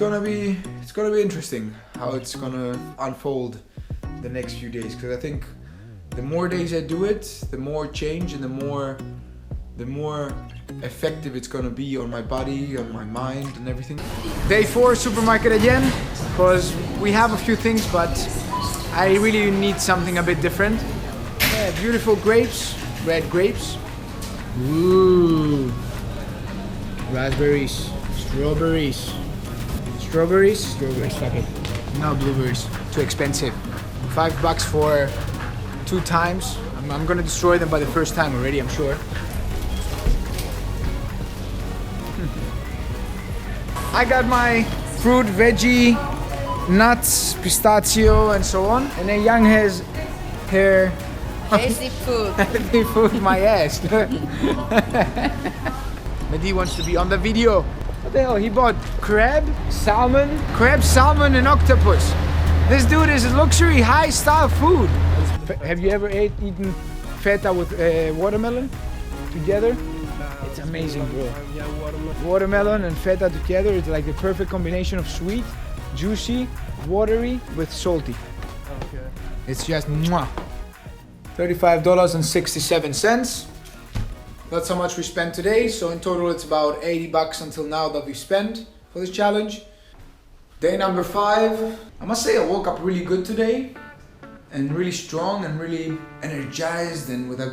gonna be interesting how it's gonna unfold the next few days, because I think the more days I do it, the more change and the more effective it's gonna be on my body, on my mind and everything. Day 4 supermarket again, because we have a few things, but I really need something a bit different. Yeah, beautiful grapes, red grapes. Ooh, raspberries, strawberries, fuck it. No blueberries, too expensive. $5 for 2 times. I'm gonna destroy them by the first time already, I'm sure. I got my fruit, veggie, nuts, pistachio and so on. And then Young has her Healthy food. healthy food, my ass. Mehdi wants to be on the video. What the hell? He bought crab, salmon, and octopus. This dude is luxury, high-style food. Have you ever eaten feta with watermelon together? It's amazing, bro. Watermelon and feta together, it's like the perfect combination of sweet, juicy, watery with salty. Okay. It's just mwah. $35.67. That's how much we spent today. So in total it's about $80 until now that we spent for this challenge. Day number 5. I must say I woke up really good today and really strong and really energized and with a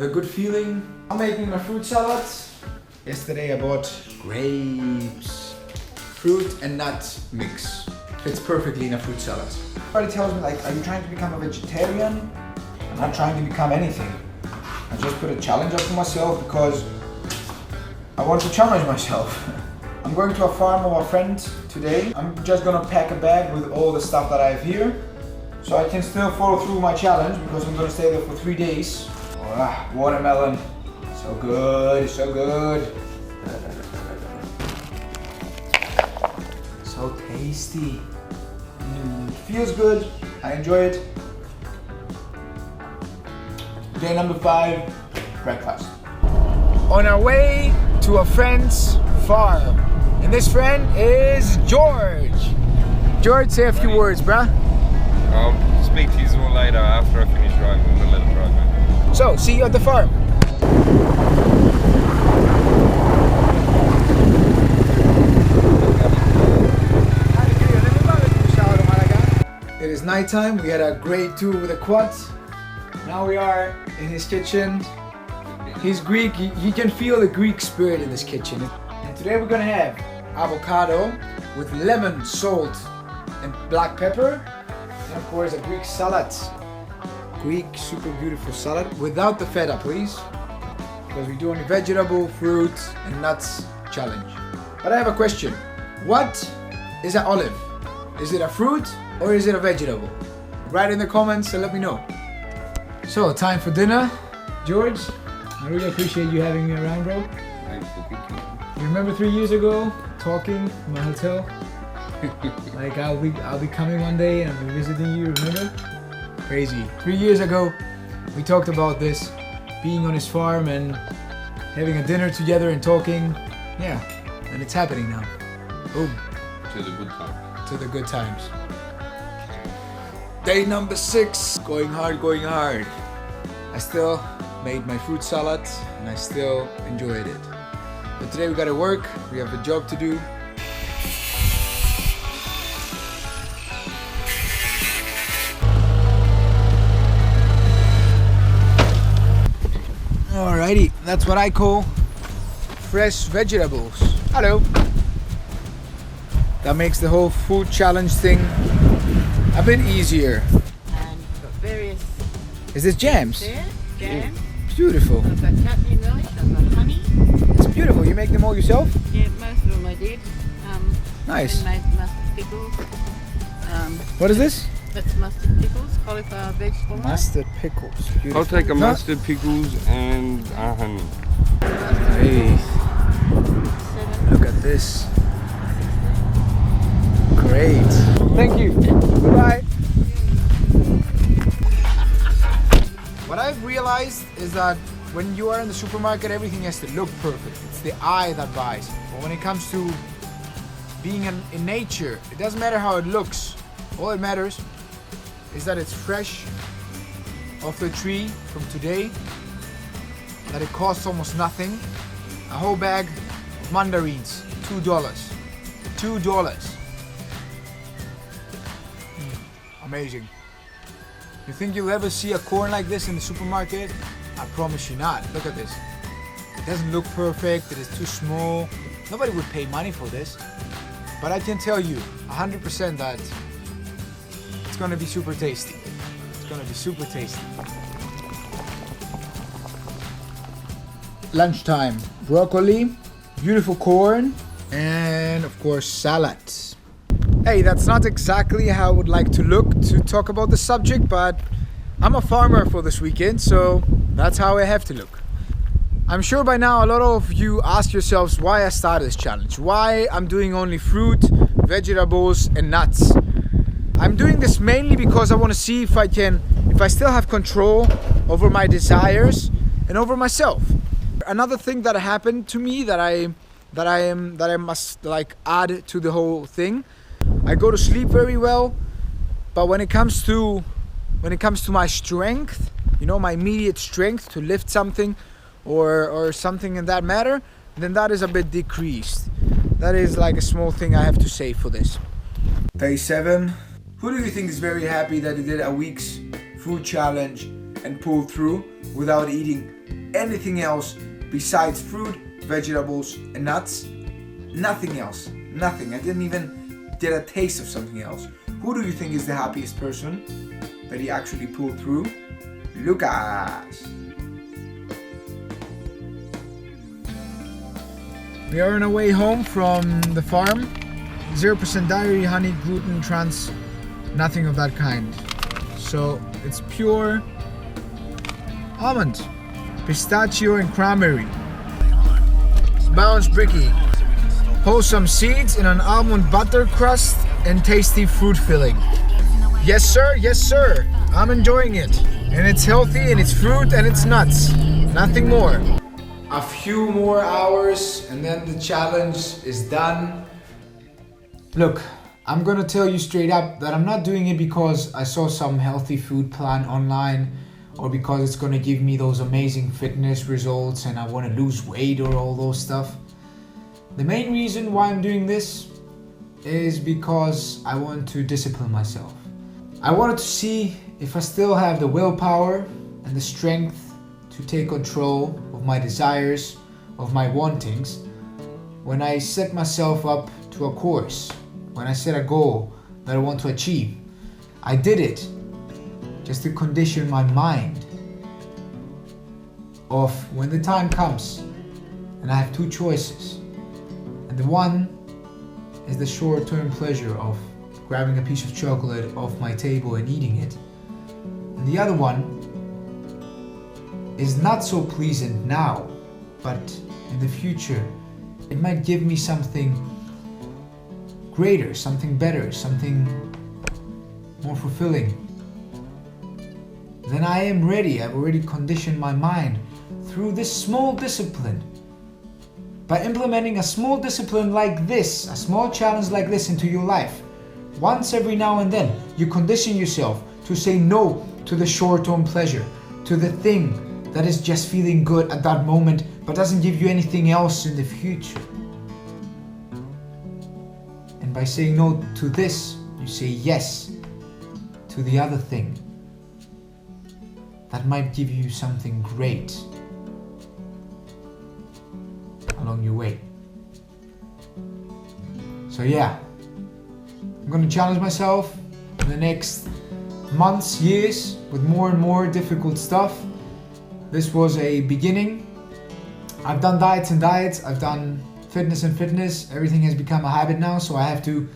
good feeling. I'm making my fruit salad. Yesterday I bought grapes, fruit and nut mix. Fits perfectly in a fruit salad. Everybody tells me like, are you trying to become a vegetarian? I'm not trying to become anything. I just put a challenge up for myself because I want to challenge myself. I'm going to a farm of a friend today. I'm just gonna pack a bag with all the stuff that I have here, so I can still follow through my challenge because I'm gonna stay there for 3 days. Oh, watermelon, so good, so good. So tasty. Feels good, I enjoy it. Day number 5, breakfast. On our way to a friend's farm. And this friend is George. George, say a few words, bruh. I'll speak to you all later after I finish driving. I'm gonna let him drive, mate. So, see you at the farm. It is nighttime. We had a great tour with a quad. Now we are in his kitchen. He's Greek. You can feel the Greek spirit in this kitchen. And today we're gonna have avocado with lemon, salt, and black pepper. And of course a Greek salad. Greek super beautiful salad without the feta, please. Because we're doing a vegetable, fruit, and nuts challenge. But I have a question. What is an olive? Is it a fruit or is it a vegetable? Write in the comments and let me know. So, time for dinner. George, I really appreciate you having me around, bro. Thanks for picking me. You remember 3 years ago, talking in my hotel? Like I'll be coming one day and I'll be visiting you, remember? Crazy. 3 years ago, we talked about this, being on his farm and having a dinner together and talking. Yeah, and it's happening now. Boom. To the good time. To the good times. Day number 6, going hard, going hard. I still made my fruit salad and I still enjoyed it. But today we gotta work, we have a job to do. Alrighty, that's what I call fresh vegetables. Hello. That makes the whole food challenge thing a bit easier. And got various Is this jams? there, jam. Beautiful. I've got chutney milk, I've got honey. It's beautiful. You make them all yourself? Yeah, most of them I did. Nice. Then made mustard pickles. What is this? That's mustard pickles, cauliflower vegetable. Mustard pickles. Beautiful. I'll take a Huh? mustard, pickles, and honey. Hey, 7. look at this. Great. Thank you. Goodbye. What I've realized is that when you are in the supermarket, everything has to look perfect. It's the eye that buys. But when it comes to being in nature. It doesn't matter how it looks. All that matters is that it's fresh off the tree from today, that it costs almost nothing. A whole bag of mandarins, $2. $2. Amazing. You think you'll ever see a corn like this in the supermarket? I promise you not. Look at this. It doesn't look perfect, it is too small. Nobody would pay money for this. But I can tell you 100% that it's gonna be super tasty. It's gonna be super tasty. Lunchtime. Broccoli, beautiful corn, and of course salad. Hey, that's not exactly how I would like to look to talk about the subject, but I'm a farmer for this weekend, so that's how I have to look. I'm sure by now a lot of you ask yourselves why I started this challenge, why I'm doing only fruit, vegetables and nuts. I'm doing this mainly because I want to see if I still have control over my desires and over myself. Another thing that happened to me that I must like add to the whole thing. I go to sleep very well, but when it comes to my strength, you know, my immediate strength to lift something or something in that matter, then that is a bit decreased. That is like a small thing I have to say for this. Day 7. Who do you think is very happy that he did a week's food challenge and pulled through without eating anything else besides fruit, vegetables and nuts? Nothing else. Nothing. I didn't even get a taste of something else. Who do you think is the happiest person that he actually pulled through? Lucas. We are on our way home from the farm. 0% dairy, honey, gluten, trans, nothing of that kind. So it's pure almond, pistachio and cranberry. Bounce bricky. Wholesome seeds in an almond butter crust and tasty fruit filling. Yes sir, yes sir. I'm enjoying it. And it's healthy and it's fruit and it's nuts. Nothing more. A few more hours and then the challenge is done. Look, I'm gonna tell you straight up that I'm not doing it because I saw some healthy food plan online or because it's gonna give me those amazing fitness results and I wanna lose weight or all those stuff. The main reason why I'm doing this is because I want to discipline myself. I wanted to see if I still have the willpower and the strength to take control of my desires, of my wantings, when I set myself up to a course, when I set a goal that I want to achieve. I did it just to condition my mind of when the time comes and I have two choices. And the one is the short-term pleasure of grabbing a piece of chocolate off my table and eating it. And the other one is not so pleasant now, but in the future it might give me something greater, something better, something more fulfilling. Then I am ready. I've already conditioned my mind through this small discipline. By implementing a small discipline like this, a small challenge like this into your life, once every now and then, you condition yourself to say no to the short-term pleasure, to the thing that is just feeling good at that moment but doesn't give you anything else in the future. And by saying no to this, you say yes to the other thing that might give you something great along your way. So yeah, I'm gonna challenge myself in the next months, years with more and more difficult stuff. This was a beginning. I've done diets and diets, I've done fitness and fitness. Everything has become a habit now, so I have to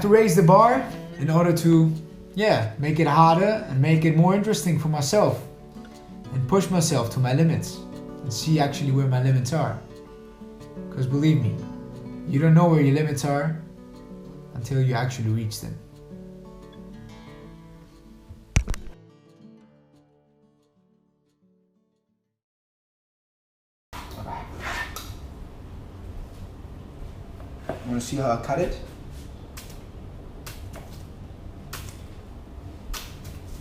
raise the bar in order to make it harder and make it more interesting for myself and push myself to my limits and see actually where my limits are. Because believe me, you don't know where your limits are until you actually reach them. Want to see how I cut it?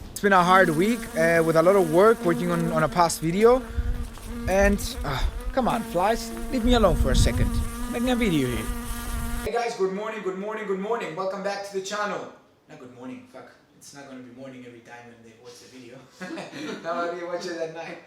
It's been a hard week with a lot of work working on a past video. And come on, flies, leave me alone for a second. I'm making a video here. Hey guys, good morning, good morning, good morning. Welcome back to the channel. Not good morning, fuck. It's not gonna be morning every time when they watch the video. Now they watch it at night.